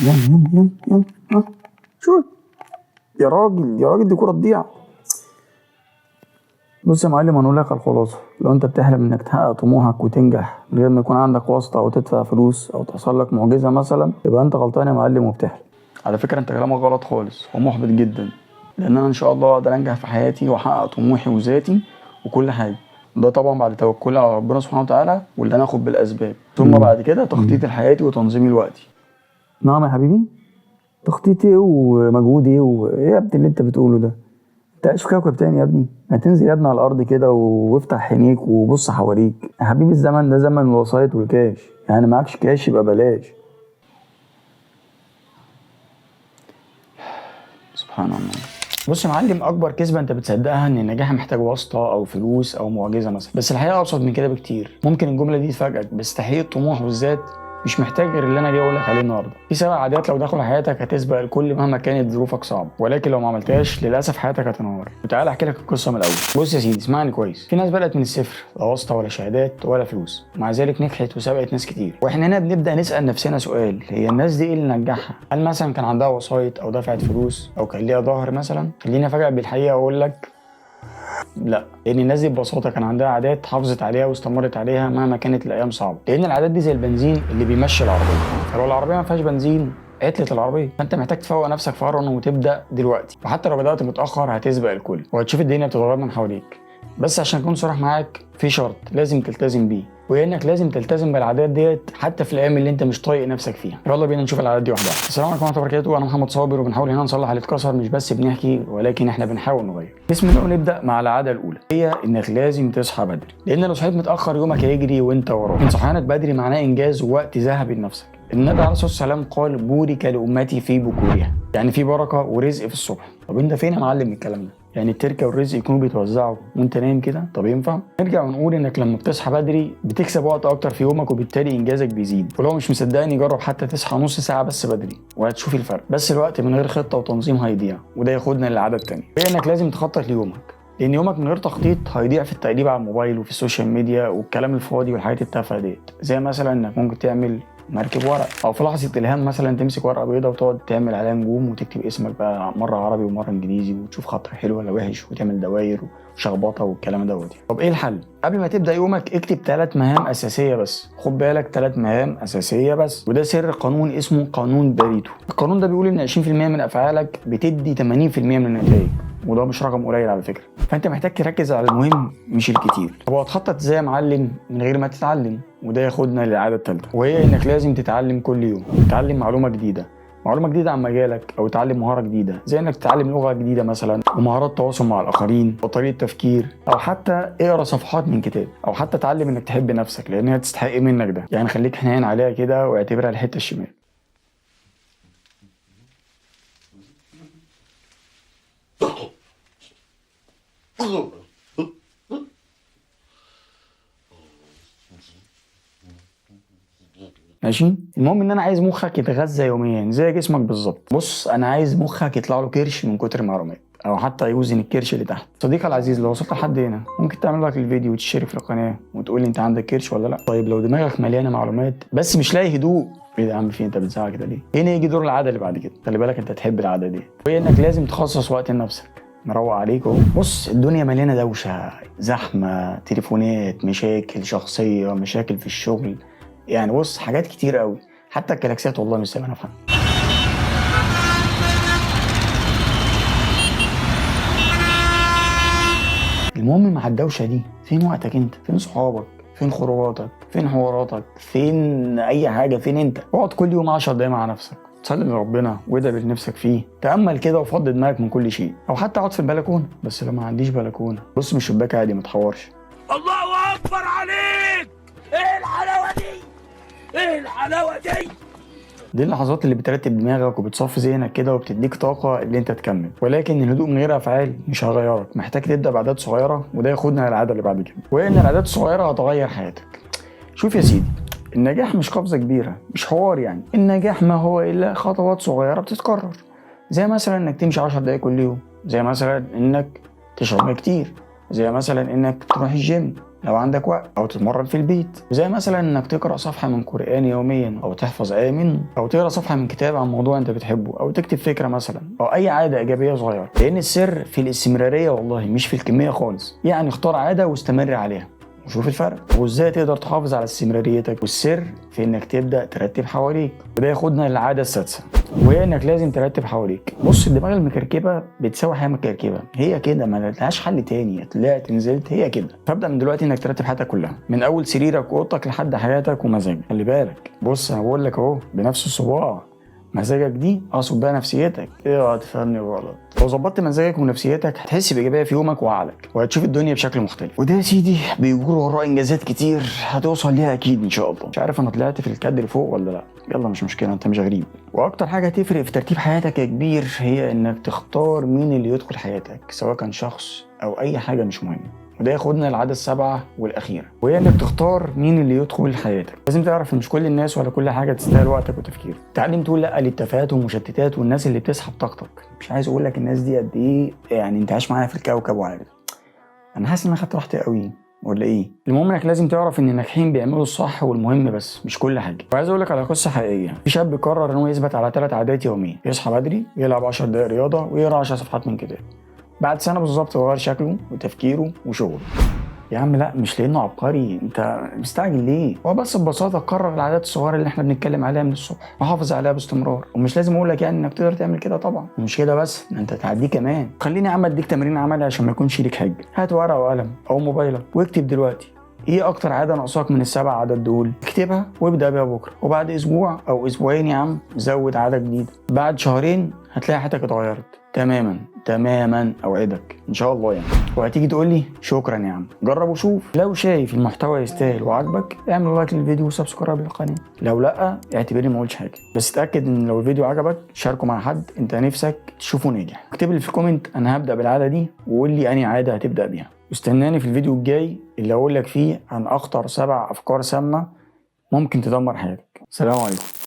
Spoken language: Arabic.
يلا يلا يلا يلا شو يا راجل يا راجل، دي كرة تضيع. بص يا معلم، هنقول لك على الخلاصة. لو انت بتحلم انك تحقق طموحك وتنجح من غير ما يكون عندك واسطة او تدفع فلوس او تحصل لك معجزة مثلا، يبقى انت غلطان يا معلم وبتحلم. على فكرة انت كلامك غلط خالص ومحبط جدا، لان انا ان شاء الله اقدر انجح في حياتي واحقق طموحي وذاتي وكل حاجة. ده طبعا بعد توكلي على ربنا سبحانه وتعالى، واللي انا اخد بالاسباب، ثم بعد كده تخطيط لحياتي وتنظيمي لوقتي. نعم يا حبيبي، تخطيط ايه ومجهود ايه وايه يا ابني اللي انت بتقوله ده؟ انت عايش في كوكب تاني يا ابني. ما تنزل يا ابني على الارض كده وافتح عينيك وبص حواليك يا حبيبي. الزمن ده زمن الوسايط والكاش، يعني معكش كاش يبقى بلاش. سبحان الله. بص يا معلم، اكبر كذبه انت بتصدقها ان النجاح محتاج واسطه او فلوس او معجزه مثلا، بس الحقيقه ابسط من كده بكتير. ممكن الجمله دي تفاجئك، بس تحقيق الطموح والذات مش محتاج غير اللي انا جاي اقول لك عليه النهارده. في 7 عادات لو دخلوا حياتك هتسبق الكل مهما كانت ظروفك صعبه، ولكن لو ما عملتهاش للاسف حياتك هتنهار. وتعالى احكي لك القصه من الاول. بص يا سيدي، اسمعني كويس. في ناس بدات من الصفر، لا واسطه ولا شهادات ولا فلوس، ومع ذلك نجحت وسبقت ناس كتير. واحنا هنا بنبدا نسال نفسنا سؤال: هي الناس دي ايه اللي نجحها؟ هل مثلا كان عندها وسايط او دفعت فلوس او كان ليها ظهر مثلا؟ خليني افاجئك بالحقيقه واقول لك لا، لان الناس دي ببساطه كان عندها عادات حافظت عليها واستمرت عليها مهما كانت الايام صعبه. لان العادات دي زي البنزين اللي بيمشي العربيه، فلو العربيه ما فيهاش بنزين عطلت العربيه. فانت محتاج تفوق نفسك فورا وتبدا دلوقتي، وحتى لو بدات متاخر هتسبق الكل وهتشوف الدنيا بتتغير من حواليك. بس عشان اكون صريح معاك، في شرط لازم تلتزم بيه، وهي انك لازم تلتزم بالعادات ديت حتى في الايام اللي انت مش طايق نفسك فيها. يلا بينا نشوف العادات دي واحده واحده. السلام عليكم ورحمه الله وبركاته، انا محمد صابر، وبنحاول هنا نصلح اللي اتكسر، مش بس بنحكي ولكن احنا بنحاول نغير. بسم الله، ونبدا مع العاده الاولى، هي انك لازم تصحى بدري. لان لو صحيت متاخر يومك هيجري وانت وراه. ان صحيانك بدري معناه انجاز ووقت ذهبي لنفسك. النبي عليه الصلاه والسلام قال: بورك لامتي في بكورها، يعني في بركه ورزق في الصبح. طب انت فين يا معلم من الكلام ده؟ يعني التركه والرزق يكونوا بيتوزعوا وانت نايم كده؟ طب ينفع؟ نرجع ونقول انك لما بتصحى بدري بتكسب وقت اكتر في يومك، وبالتالي انجازك بيزيد. ولو مش مصدقني جرب حتى تصحى نص ساعه بس بدري وهتشوف الفرق. بس الوقت من غير خطه وتنظيم هيضيع، وده ياخدنا للعاده الثانيه، هي انك لازم تخطط ليومك. لان يومك من غير تخطيط هيضيع في التقليب على الموبايل وفي السوشيال ميديا والكلام الفاضي والحاجات التافهه ديت. زي مثلا انك ممكن تعمل مركب ورق، او في لحظه الهام مثلا تمسك ورقه بيضاء وتقعد تعمل عليها نجوم وتكتب اسمك بقى مره عربي ومره انجليزي، وتشوف خط حلو ولا وحش وتعمل دواير وشخبطه والكلام دوت. طب ايه الحل؟ قبل ما تبدا يومك اكتب 3 مهام اساسيه بس. خد بالك، 3 مهام اساسيه بس، وده سر قانون اسمه قانون باريتو. القانون ده بيقول ان 20% من افعالك بتدي 80% من النتائج، وده مش رقم قليل على فكره. فانت محتاج تركز على المهم مش الكتير. طب هتخطط ازاي يا معلم من غير ما تتعلم؟ وده ياخدنا للعاده الثالثه، وهي انك لازم تتعلم كل يوم. تتعلم معلومه جديده، معلومه جديده عن مجالك، او تعلم مهاره جديده، زي انك تتعلم لغه جديده مثلا، ومهارات تواصل مع الاخرين وطريقه تفكير، او حتى اقرا صفحات من كتاب، او حتى تعلم انك تحب نفسك لان هي تستحق منك ده. يعني خليك حنين عليها كده واعتبرها الحته الشمال. ماشي. المهم ان انا عايز مخك يتغذى يوميا زي جسمك بالظبط. بص، انا عايز مخك يطلع له كرش من كتر المعلومات، او حتى يوزن الكرش اللي تحت. صديقي العزيز، لو وصلت لحد هنا ممكن تعمل لايك للفيديو وتشترك في القناه وتقول لي انت عندك كرش ولا لا. طيب لو دماغك مليانه معلومات بس مش لاقي هدوء، ايه ده يا عم؟ في انت بتزعق كده ليه؟ هنا يجي دور العاده اللي بعد كده. خلي بالك انت تحب العاده دي، وهي انك لازم تخصص وقت لنفسك. مروق عليك اهو. بص، الدنيا مليانه دوشه، زحمه، تليفونات، مشاكل شخصيه، مشاكل في الشغل، يعني بص حاجات كتير قوي. حتى الكلاكسات والله مش سامعها افهم. المهم مع الدوشه دي، فين وقتك انت؟ فين صحابك؟ فين خروجاتك؟ فين حواراتك؟ فين اي حاجه؟ فين انت؟ اقعد كل يوم 10 دقايق مع نفسك، تصلي لربنا وادعي اللي نفسك فيه، تامل كده وفضي دماغك من كل شيء، او حتى اقعد في البلكونه. بس لو ما عنديش بلكونه، بص من الشباك عادي، ما تحورش. الله اكبر عليك! ايه الحلاوه دي؟ ايه الحلاوه دي؟ دي اللحظات اللي بترتب دماغك وبتصفي ذهنك كده وبتديك طاقه اللي انت تكمل. ولكن الهدوء من غير افعال مش هيغيرك، محتاج تبدا بعادات صغيره، وده ياخدنا للعاده اللي بعد كده، وهي ان العادات الصغيره هتغير حياتك. شوف يا سيدي، النجاح مش قفزه كبيره، مش حوار يعني. النجاح ما هو الا خطوات صغيره بتتكرر، زي مثلا انك تمشي 10 دقايق كل يوم، زي مثلا انك تشرب ميه كتير، زي مثلا انك تروح الجيم، لو عندك وقت، او تتمرن في البيت، زي مثلا انك تقرا صفحه من قران يوميا، او تحفظ ايه منه، او تقرا صفحه من كتاب عن موضوع انت بتحبه، او تكتب فكره مثلا، او اي عاده ايجابيه صغيره. لان السر في الاستمراريه والله، مش في الكميه خالص. يعني اختار عاده واستمر عليها وشوف الفرق. وازاي تقدر تحافظ على استمراريتك؟ والسر في انك تبدا ترتب حواليك. وده ياخدنا للعاده السادسه، وهي انك لازم ترتب حواليك. بص، الدماغ المكركبه بتساوي حياه مكركبه، هي كده، ما لهاش حل تاني. طلعت نزلت هي كده. فابدا من دلوقتي انك ترتب حياتك كلها، من اول سريرك واوضتك لحد حياتك ومزاجك. خلي بالك، بص انا بقول لك اهو بنفس الصباع، مزاجك دي اقصد بقى نفسيتك. اوعى تفهمني غلط. لو ظبطت مزاجك ونفسيتك هتحس بايجابيه في يومك وعقلك، وهتشوف الدنيا بشكل مختلف. وده يا سيدي بيجر وراه انجازات كتير هتوصل ليها اكيد ان شاء الله. مش عارف انا طلعت في الكادر فوق ولا لا، يلا مش مشكله، انت مش غريب. واكتر حاجه هتفرق في ترتيب حياتك يا كبير هي انك تختار مين اللي يدخل حياتك، سواء كان شخص او اي حاجه مش مهمه. وده ياخدنا للعادة السابعة والأخيرة، وهي إنك تختار مين اللي يدخل حياتك. لازم تعرف إن مش كل الناس ولا كل حاجة تستاهل وقتك وتفكيرك. تعلم تقول لأ للتفاهات والمشتتات والناس اللي بتسحب طاقتك. مش عايز أقول لك الناس دي قد إيه يعني أنت عايش معايا في الكوكب وعلى كده. أنا حاسس إن أنا خدت راحتي قوي ولا إيه؟ المهم إنك لازم تعرف إن الناجحين بيعملوا الصح والمهم بس، مش كل حاجة. وعايز أقول لك على قصة حقيقية. في شاب قرر إنه يثبت على 3 عادات يومية: يصحى بدري، يلعب 10 دقايق رياضة، ويقرأ 10 صفحات من كتاب. بعد سنة بالظبط غير شكله وتفكيره وشغله. يا عم لا، مش لانه عبقري، انت مستعجل ليه؟ هو بس ببساطه قرر العادات الصغيره اللي احنا بنتكلم عليها من الصبح وحافظ عليها باستمرار. ومش لازم اقول لك يعني انك تقدر تعمل كده طبعا، ومش كده بس، انت تعديه كمان. خليني يا عم اديك تمرين عملي عشان ما يكونش ليك حجه. هات ورقه وقلم او موبايلك واكتب دلوقتي ايه اكتر عاده ناقصاك من ال7 عادات دول. اكتبها وابدا بيها بكره، وبعد اسبوع او اسبوعين يا عم زود عاده جديده. بعد شهرين هتلاقي حياتك اتغيرت تماما اوعدك ان شاء الله يعني. وهتيجي تقول لي شكرا يا عم. جرب وشوف. لو شايف المحتوى يستاهل وعجبك اعمل لايك للفيديو وسبسكرايب للقناه. لو لا اعتبرني ما قلتش حاجه. بس اتاكد ان لو الفيديو عجبك شاركه مع حد انت نفسك تشوفه ناجح. اكتب لي في الكومنت انا هبدا بالعاده دي، وقول لي انهي عاده هتبدا بيها. واستناني في الفيديو الجاي اللي اقول لك فيه عن اخطر 7 افكار سامه ممكن تدمر حياتك. سلام عليكم.